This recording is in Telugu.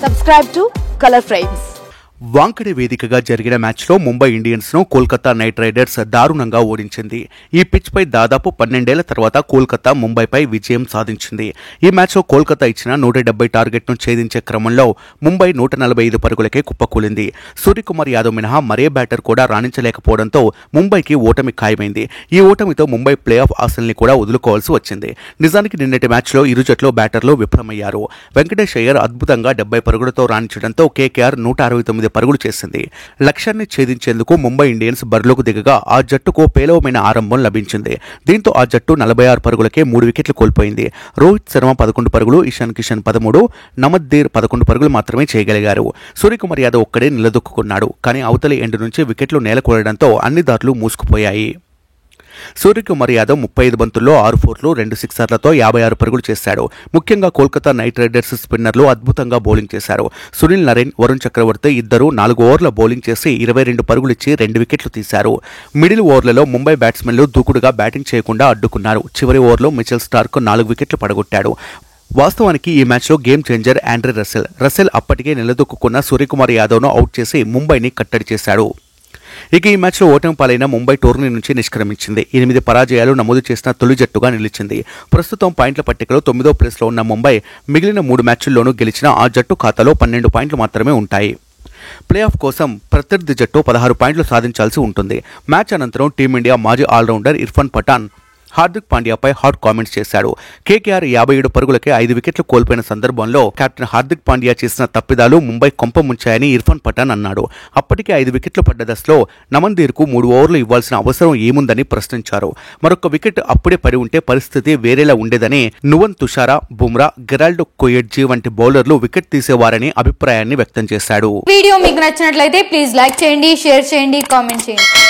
Subscribe to Color Frames. Wankhede వేదికగా జరిగిన మ్యాచ్లో ముంబై ఇండియన్స్ ను కోల్కతా నైట్ రైడర్స్ దారుణంగా ఓడించింది. ఈ పిచ్ పై దాదాపు 12 ఏళ్ల తర్వాత కోల్కతా ముంబైపై విజయం సాధించింది. ఈ మ్యాచ్లో కోల్కతా ఇచ్చిన 170 టార్గెట్ను ఛేదించే క్రమంలో ముంబై 145 పరుగులకే కుప్పకూలింది. సూర్యకుమార్ యాదవ్ మినహా మరే బ్యాటర్ కూడా రాణించలేకపోవడంతో ముంబైకి ఓటమి ఖాయమైంది. ఈ ఓటమితో ముంబై ప్లే ఆఫ్ ఆశల్ని కూడా వదులుకోవాల్సి వచ్చింది. నిజానికి నిన్నటి మ్యాచ్లో ఇరు జట్లు బ్యాటర్లు విఫలమయ్యారు. వెంకటేష్ అయ్యర్ అద్భుతంగా 70 పరుగులతో రాణించడంతో కేకేఆర్ 169 పరుగులు చేసింది. లక్ష్యాన్ని ఛేదించేందుకు ముంబై ఇండియన్స్ బరిలోకి దిగగా ఆ జట్టుకు పేలవమైన ఆరంభం లభించింది. దీంతో ఆ జట్టు 46 పరుగులకే 3 వికెట్లు కోల్పోయింది. రోహిత్ శర్మ 11 పరుగులు, ఇషాన్ కిషన్ 13, నమద్దీర్ 11 పరుగులు మాత్రమే చేయగలిగారు. సూర్యకుమార్ యాదవ్ ఒక్కడే నిలదొక్కున్నాడు. కానీ అవతలి ఎండు నుంచి వికెట్లు నేలకూలడంతో అన్ని దారులు మూసుకుపోయాయి. సూర్యకుమార్ యాదవ్ 35 బంతుల్లో 6 ఫోర్లు 2 సిక్సర్లతో 56 పరుగులు చేశాడు. ముఖ్యంగా కోల్కతా నైట్ రైడర్స్ స్పిన్నర్లు అద్భుతంగా బౌలింగ్ చేశారు. సునీల్ నరేన్, వరుణ్ చక్రవర్తి ఇద్దరు 4 ఓవర్ల బౌలింగ్ చేసి 22 పరుగులిచ్చి 2 వికెట్లు తీశారు. మిడిల్ ఓవర్లలో ముంబై బ్యాట్స్మెన్లు దూకుడుగా బ్యాటింగ్ చేయకుండా అడ్డుకున్నారు. చివరి ఓవర్లో మిచెల్ స్టార్క్ 4 వికెట్లు పడగొట్టాడు. వాస్తవానికి ఈ మ్యాచ్లో గేమ్ చేంజర్ ఆండ్రే రసెల్ అప్పటికే నిలదొక్కున్న సూర్యకుమార్ యాదవ్ను అవుట్ చేసి ముంబైని కట్టడి చేశాడు. ఇక ఈ మ్యాచ్లో ఓటమి పాలైన ముంబై టోర్నీ నుంచి నిష్క్రమించింది. 8 పరాజయాలు నమోదు చేసిన తొలి జట్టుగా నిలిచింది. ప్రస్తుతం పాయింట్ల పట్టికలో 9వ ప్లేస్లో ఉన్న ముంబై మిగిలిన 3 మ్యాచ్ల్లోనూ గెలిచిన ఆ జట్టు ఖాతాలో 12 పాయింట్లు మాత్రమే ఉంటాయి. ప్లే ఆఫ్ కోసం ప్రత్యర్థి జట్టు 16 పాయింట్లు సాధించాల్సి ఉంటుంది. మ్యాచ్ అనంతరం టీమిండియా మాజీ ఆల్రౌండర్ ఇర్ఫాన్ పఠాన్ హార్దిక్ పాండ్యాపై హాట్ కామెంట్స్ చేశాడు. కేకేఆర్ 57 పరుగులకే 5 వికెట్లు కోల్పోయిన సందర్భంలో కెప్టెన్ హార్దిక్ పాండ్యా చేసిన తప్పిదాలు ముంబై కొంప ముంచాయని ఇర్ఫాన్ పఠాన్ అన్నాడు. అప్పటికే 5 వికెట్లు పడ్డ దశలో నమన్దీర్కు 3 ఓవర్లు ఇవ్వాల్సిన అవసరం ఏముందని ప్రశ్నించారు. మరొక వికెట్ అప్పుడే పడి ఉంటే పరిస్థితి వేరేలా ఉండేదని నువన్ తుషారా, బుమ్రా, గెరాల్డ్ కొయెడ్జీ వంటి బౌలర్లు వికెట్ తీసేవారని అభిప్రాయాన్ని వ్యక్తం చేశాడు. వీడియో మీకు నచ్చినట్లయితే ప్లీజ్ లైక్ చేయండి, షేర్ చేయండి, కామెంట్ చేయండి.